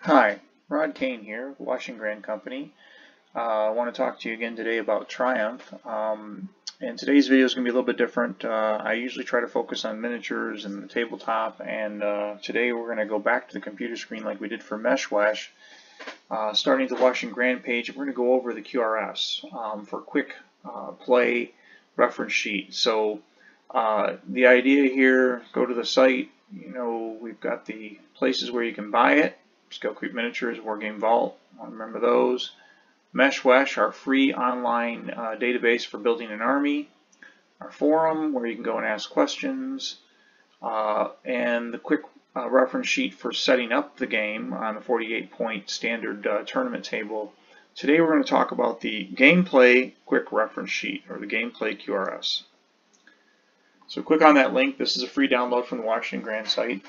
Hi, Rod Kane here, Washington Grand Company. I want to talk to you again today about Triumph. And today's video is going to be a little bit different. I usually try to focus on miniatures and the tabletop, and today we're going to go back to the computer screen like we did for MeshWash. Starting at the Washington Grand page, we're going to go over the QRS for quick play reference sheet. So the idea here, go to the site, we've got the places where you can buy it. Skill Creep Miniatures, Wargame Vault, remember those. MeshWash, our free online database for building an army. Our forum, where you can go and ask questions. And the quick reference sheet for setting up the game on the 48-point standard tournament table. Today we're going to talk about the gameplay quick reference sheet, or the gameplay QRS. So click on that link. This is a free download from the Washington Grand site.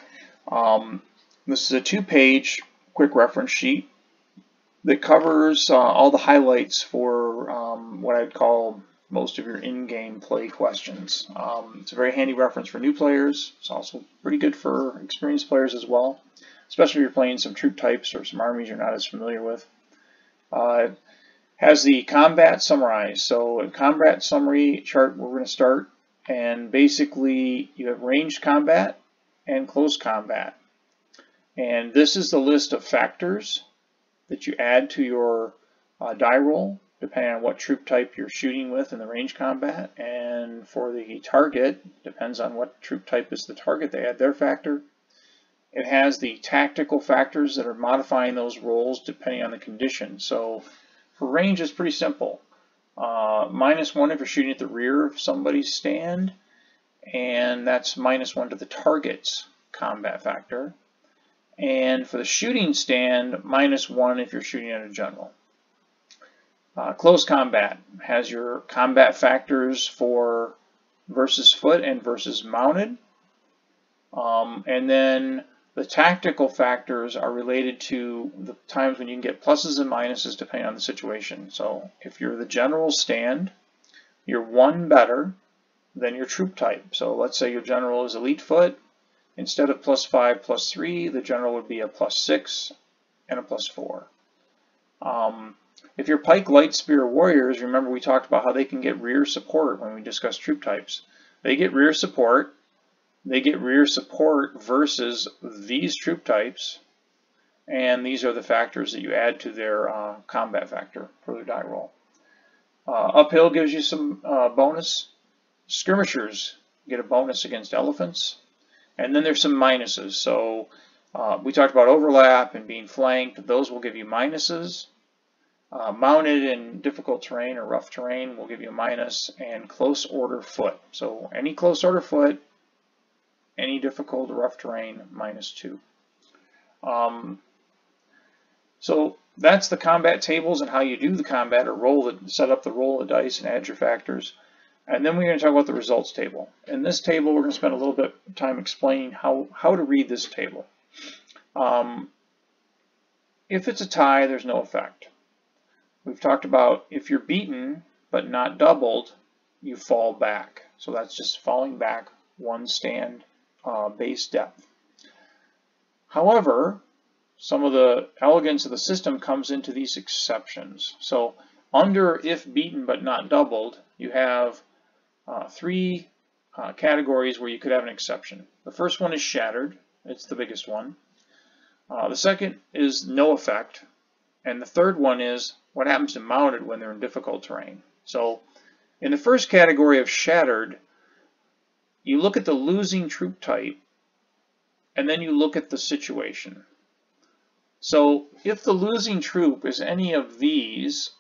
This is a 2-page quick reference sheet that covers all the highlights for what I'd call most of your in-game play questions. It's a very handy reference for new players. It's also pretty good for experienced players as well, especially if you're playing some troop types or some armies you're not as familiar with. It has the combat summarized. So a combat summary chart we're going to start, and basically you have ranged combat and close combat. And this is the list of factors that you add to your die roll, depending on what troop type you're shooting with in the range combat. And for the target, depends on what troop type is the target, they add their factor. It has the tactical factors that are modifying those rolls depending on the condition. So for range, it's pretty simple. -1 if you're shooting at the rear of somebody's stand, and that's -1 to the target's combat factor. And for the shooting stand, -1 if you're shooting at a general. Close combat has your combat factors for versus foot and versus mounted. And then the tactical factors are related to the times when you can get pluses and minuses depending on the situation. So if you're the general stand, you're 1 better than your troop type. So let's say your general is elite foot. Instead of +5, +3, the general would be a +6 and a +4. If you're pike, light spear warriors, remember we talked about how they can get rear support when we discussed troop types. They get rear support. They get rear support versus these troop types, and these are the factors that you add to their combat factor for their die roll. Uphill gives you some bonus. Skirmishers get a bonus against elephants. And then there's some minuses. So we talked about overlap and being flanked. Those will give you minuses. Mounted in difficult terrain or rough terrain will give you a minus. And close order foot. So any close order foot, any difficult or rough terrain, -2. So that's the combat tables and how you do the combat, or set up the roll of the dice and add your factors. And then we're going to talk about the results table. In this table, we're going to spend a little bit of time explaining how to read this table. If it's a tie, there's no effect. We've talked about if you're beaten but not doubled, you fall back. So that's just falling back 1 stand base depth. However, some of the elegance of the system comes into these exceptions. So under if beaten but not doubled, you have 3 categories where you could have an exception. The first one is shattered. It's the biggest one. The second is no effect. And the third one is what happens to mounted when they're in difficult terrain. So in the first category of shattered, you look at the losing troop type, and then you look at the situation. So if the losing troop is any of these,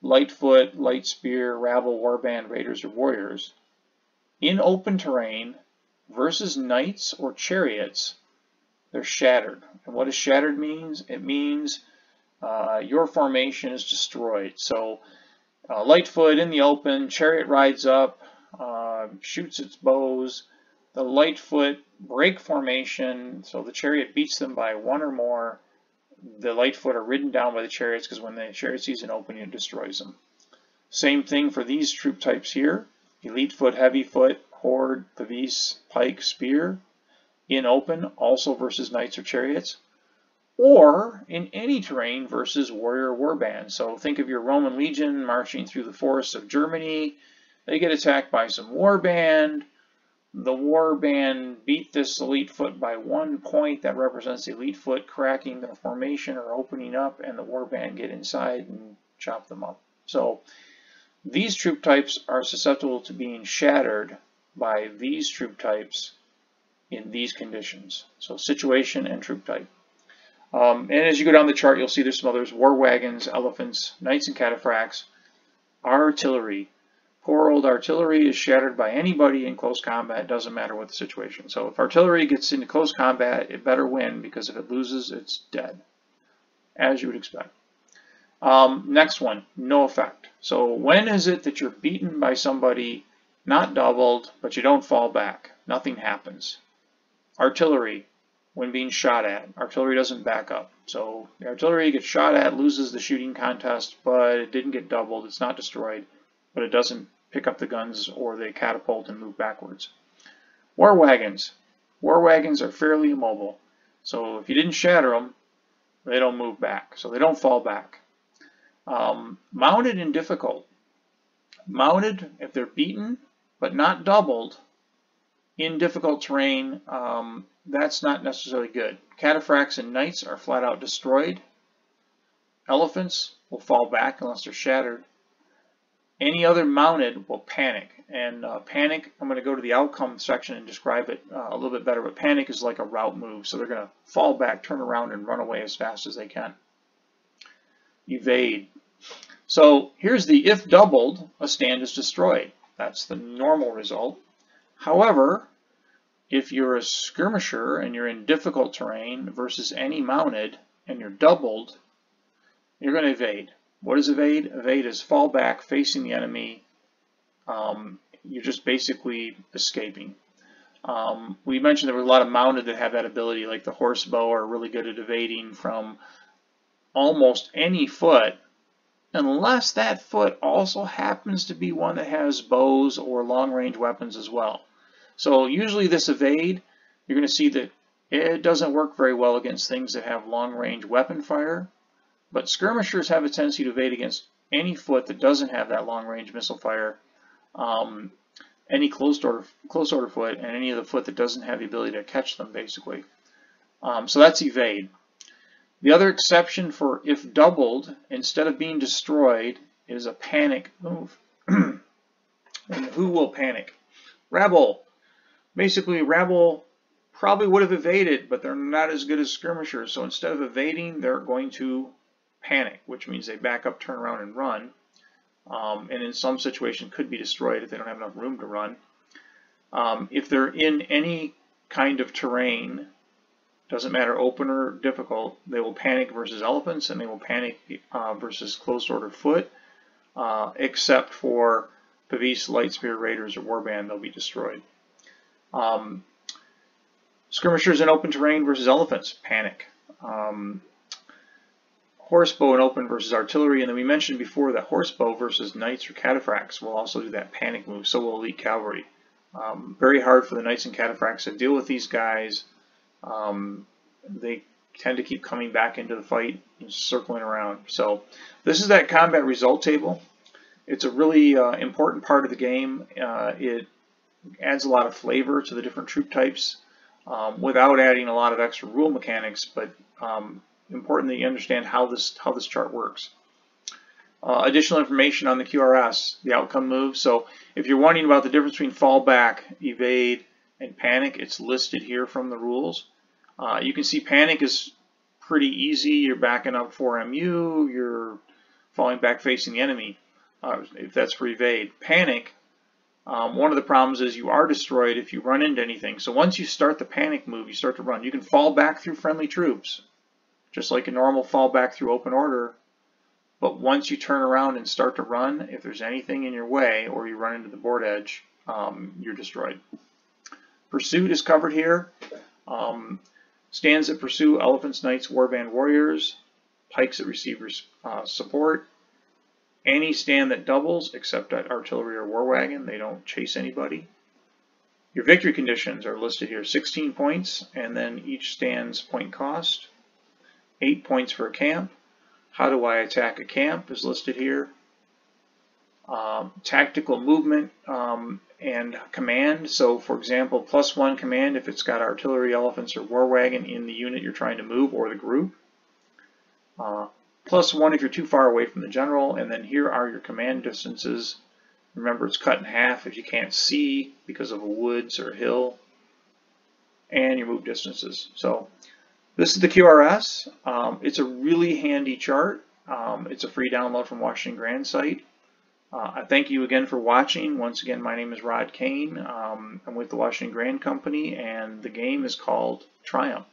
Lightfoot, Light Spear, Rabble, Warband, Raiders, or Warriors, in open terrain versus Knights or Chariots, they're shattered. And what does shattered means? It means your formation is destroyed. So Lightfoot in the open, Chariot rides up, shoots its bows. The Lightfoot break formation, so the Chariot beats them by 1 or more. The Lightfoot are ridden down by the Chariots because when the Chariot sees an opening, it destroys them. Same thing for these troop types here. Elite Foot, Heavy Foot, Horde, Pavis, Pike, Spear. In open, also versus Knights or Chariots. or in any terrain versus warrior warband. So think of your Roman legion marching through the forests of Germany. They get attacked by some warband. The warband beat this elite foot by 1 point. That represents the elite foot cracking their formation or opening up, and the warband get inside and chop them up. So these troop types are susceptible to being shattered by these troop types in these conditions. So situation and troop type. And as you go down the chart, you'll see there's some others: war wagons, elephants, knights and cataphracts, artillery. Poor old artillery is shattered by anybody in close combat, doesn't matter what the situation. So if artillery gets into close combat, it better win, because if it loses, it's dead, as you would expect. Next one, no effect. So when is it that you're beaten by somebody, not doubled, but you don't fall back? Nothing happens. Artillery, when being shot at, artillery doesn't back up. So the artillery gets shot at, loses the shooting contest, but it didn't get doubled, it's not destroyed, but it doesn't pick up the guns or they catapult and move backwards. War wagons. War wagons are fairly immobile. So if you didn't shatter them, they don't move back. So they don't fall back. Mounted and difficult. Mounted, if they're beaten but not doubled in difficult terrain, that's not necessarily good. Cataphracts and knights are flat out destroyed. Elephants will fall back unless they're shattered. Any other mounted will panic, and panic, I'm going to go to the outcome section and describe it a little bit better, but panic is like a route move, so they're going to fall back, turn around, and run away as fast as they can. Evade. So here's the if doubled, a stand is destroyed. That's the normal result. However, if you're a skirmisher and you're in difficult terrain versus any mounted and you're doubled, you're going to evade. What is evade? Evade is fall back, facing the enemy. You're just basically escaping. We mentioned there were a lot of mounted that have that ability, like the horsebow are really good at evading from almost any foot, unless that foot also happens to be one that has bows or long-range weapons as well. So usually this evade, you're going to see that it doesn't work very well against things that have long-range weapon fire. But skirmishers have a tendency to evade against any foot that doesn't have that long-range missile fire, any close order foot, and any of the foot that doesn't have the ability to catch them, basically. So that's evade. The other exception for if doubled, instead of being destroyed, is a panic move. And who will panic? Rabble. Basically, rabble probably would have evaded, but they're not as good as skirmishers. So instead of evading, they're going to panic, which means they back up, turn around, and run. And in some situations could be destroyed if they don't have enough room to run. If they're in any kind of terrain, doesn't matter open or difficult, they will panic versus elephants, and they will panic versus close order foot, except for Pavis, Light Spear, Raiders, or Warband, they'll be destroyed. Skirmishers in open terrain versus elephants, panic. Horsebow in open versus artillery, and then we mentioned before that horsebow versus knights or cataphracts will also do that panic move, so will elite cavalry. Very hard for the knights and cataphracts to deal with these guys. They tend to keep coming back into the fight and circling around. So this is that combat result table. It's a really important part of the game. It adds a lot of flavor to the different troop types without adding a lot of extra rule mechanics, but important that you understand how this chart works. Additional information on the QRS, the outcome move. So if you're wondering about the difference between fall back, evade, and panic, it's listed here from the rules. You can see panic is pretty easy. You're backing up for MU, you're falling back facing the enemy. If that's for evade. Panic, one of the problems is you are destroyed if you run into anything. So once you start the panic move, you start to run. You can fall back through friendly troops, just like a normal fall back through open order. But once you turn around and start to run, if there's anything in your way or you run into the board edge, you're destroyed. Pursuit is covered here. Stands that pursue elephants, knights, warband warriors, pikes that receive support. Any stand that doubles, except at artillery or war wagon, they don't chase anybody. Your victory conditions are listed here, 16 points, and then each stand's point cost. 8 points for a camp. How do I attack a camp is listed here. Tactical movement and command. So for example, +1 command if it's got artillery, elephants, or war wagon in the unit you're trying to move or the group. +1 if you're too far away from the general. And then here are your command distances. Remember, it's cut in half if you can't see because of a woods or hill. And your move distances. So this is the QRS. It's a really handy chart. It's a free download from Washington Grand site. I thank you again for watching. Once again, my name is Rod Kane. I'm with the Washington Grand Company, and the game is called Triumph.